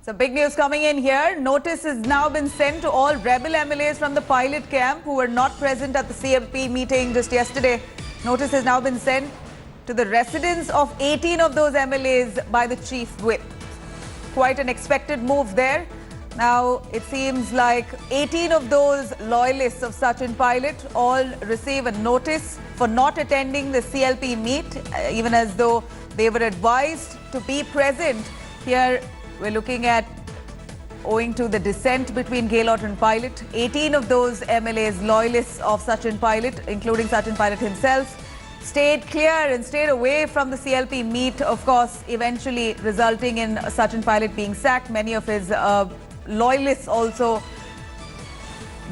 So big news coming in here. Notice has now been sent to all rebel MLAs from the pilot camp who were not present at the CLP meeting just yesterday. Notice has now been sent to the residence of 18 of those MLAs by the chief whip. Quite an expected move there. Now, it seems like 18 of those loyalists of Sachin Pilot all receive a notice for not attending the CLP meet, even as though they were advised to be present. Here, we're looking at, owing to the dissent between Gehlot and Pilot, 18 of those MLAs, loyalists of Sachin Pilot, including Sachin Pilot himself, stayed clear and stayed away from the CLP meet, of course, eventually resulting in Sachin Pilot being sacked. Many of his loyalists also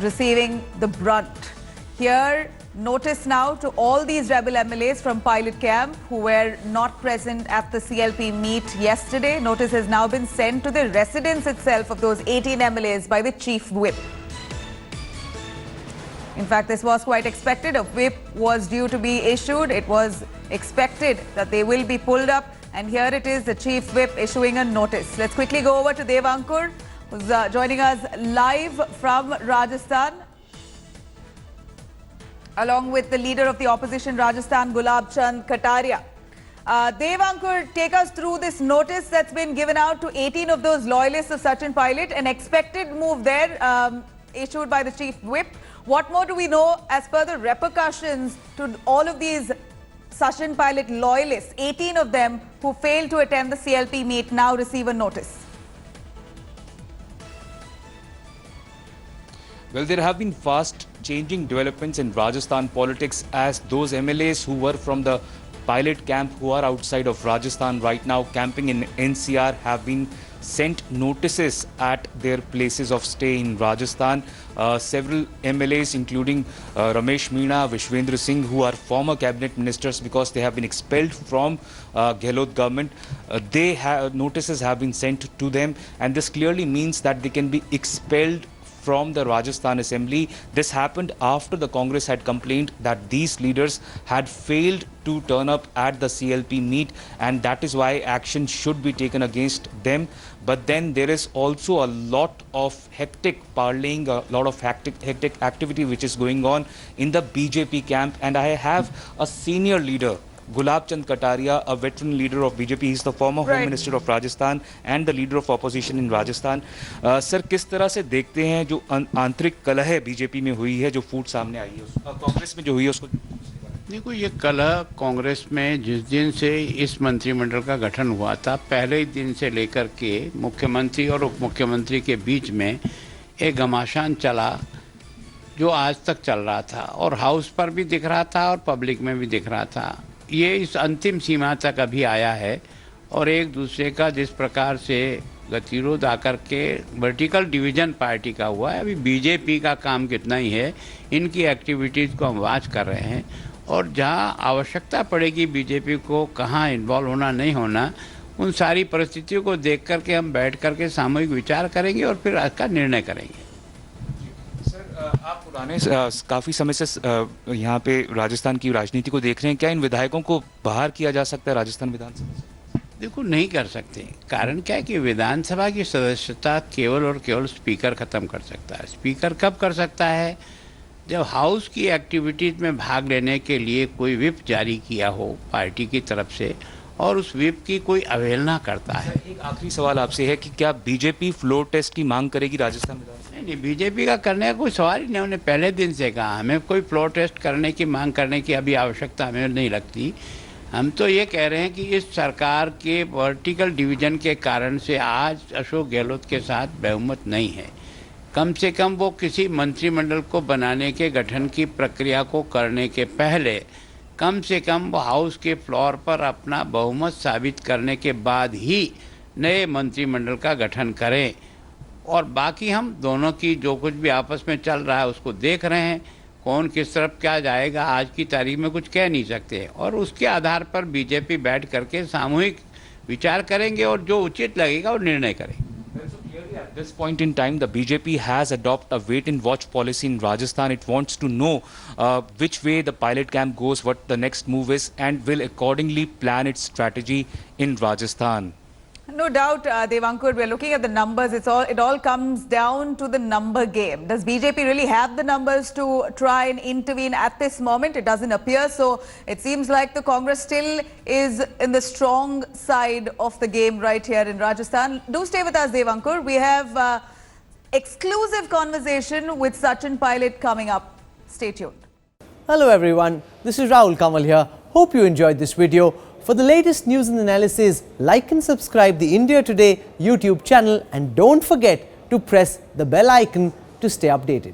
receiving the brunt. Here, notice now to all these rebel MLAs from Pilot Camp who were not present at the CLP meet yesterday. Notice has now been sent to the residence itself of those 18 MLAs by the chief whip. In fact, this was quite expected. A whip was due to be issued. It was expected that they will be pulled up. And here it is, the chief whip issuing a notice. Let's quickly go over to Dev Ankur, who's joining us live from Rajasthan, along with the leader of the opposition, Rajasthan, Gulab Chand Kataria. Dev Ankur, take us through this notice that's been given out to 18 of those loyalists of Sachin Pilot. An expected move there, issued by the chief whip. What more do we know as per the repercussions to all of these Sachin Pilot loyalists, 18 of them who failed to attend the CLP meet, now receive a notice? Well, there have been fast changing developments in Rajasthan politics as those MLAs who were from the pilot camp who are outside of Rajasthan right now camping in NCR have been sent notices at their places of stay in Rajasthan. Several MLAs including Ramesh Meena, Vishwendra Singh, who are former cabinet ministers because they have been expelled from Gehlot government, notices have been sent to them, and this clearly means that they can be expelled from the Rajasthan Assembly. This happened after the Congress had complained that these leaders had failed to turn up at the CLP meet, and that is why action should be taken against them. But then there is also a lot of hectic parleying, a lot of hectic activity which is going on in the BJP camp, and I have a senior leader, Gulab Chand Kataria, a veteran leader of BJP. He's the former Home Minister of Rajasthan and the leader of opposition in Rajasthan. Sir, किस तरह से देखते हैं जो आंतरिक कलह BJP में हुई है, जो फूट सामने आई है, कांग्रेस में जो हुई है उसको? देखो, ये कलह कांग्रेस में जिस दिन से इस मंत्रिमंडल का गठन हुआ था, पहले ही दिन से लेकर के मुख्यमंत्री और उप मुख्यमंत्री के बीच में एक घमासान चला जो आज तक चल रहा था, और हाउस पर भी दिख रहा था और पब्लिक में भी दिख रहा था। ये इस अंतिम सीमा तक अभी आया है, और एक दूसरे का जिस प्रकार से गतिरोध आकर के वर्टिकल डिवीजन पार्टी का हुआ है। अभी बीजेपी का काम कितना ही है, इनकी एक्टिविटीज़ को हम वॉच कर रहे हैं, और जहां आवश्यकता पड़ेगी बीजेपी को कहां इन्वॉल्व होना नहीं होना, उन सारी परिस्थितियों को देख करके हम बैठ करके सामूहिक विचार करेंगे और फिर इसका निर्णय करेंगे। आप पुराने काफ़ी समय से यहाँ पे राजस्थान की राजनीति को देख रहे हैं, क्या इन विधायकों को बाहर किया जा सकता है राजस्थान विधानसभा से? देखो, नहीं कर सकते। कारण क्या है कि विधानसभा की सदस्यता केवल और केवल स्पीकर ख़त्म कर सकता है। स्पीकर कब कर सकता है? जब हाउस की एक्टिविटीज़ में भाग लेने के लिए कोई व्हिप जारी किया हो पार्टी की तरफ से, और उस व्हिप की कोई अवहेलना करता है। एक आखिरी सवाल आपसे है कि क्या बीजेपी फ्लोर टेस्ट की मांग करेगी राजस्थान विधानसभा? नहीं, बीजेपी का करने का कोई सवाल ही नहीं। उन्होंने पहले दिन से कहा हमें कोई फ्लोर टेस्ट करने की मांग करने की अभी आवश्यकता हमें नहीं लगती। हम तो ये कह रहे हैं कि इस सरकार के वर्टिकल डिवीजन के कारण से आज अशोक गहलोत के साथ बहुमत नहीं है। कम से कम वो किसी मंत्रिमंडल को बनाने के गठन की प्रक्रिया को करने के पहले कम से कम वो हाउस के फ्लोर पर अपना बहुमत साबित करने के बाद ही नए मंत्रिमंडल का गठन करें। और बाकी हम दोनों की जो कुछ भी आपस में चल रहा है उसको देख रहे हैं। कौन किस तरफ क्या जाएगा आज की तारीख में कुछ कह नहीं सकते, और उसके आधार पर बीजेपी बैठ करके सामूहिक विचार करेंगे और जो उचित लगेगा वो निर्णय करेंगे। At this point in time, the BJP has adopted a wait-and-watch policy in Rajasthan. It wants to know which way the pilot camp goes, what the next move is, and will accordingly plan its strategy in Rajasthan. No doubt, Devankur, we're looking at the numbers. It all comes down to the number game. Does BJP really have the numbers to try and intervene at this moment? It doesn't appear so. It seems like the Congress still is in the strong side of the game right here in Rajasthan. Do stay with us, Devankur. We have exclusive conversation with Sachin Pilot coming up. Stay tuned. Hello everyone, this is Rahul Kamal here. Hope you enjoyed this video. For the latest news and analysis, like and subscribe the India Today YouTube channel and don't forget to press the bell icon to stay updated.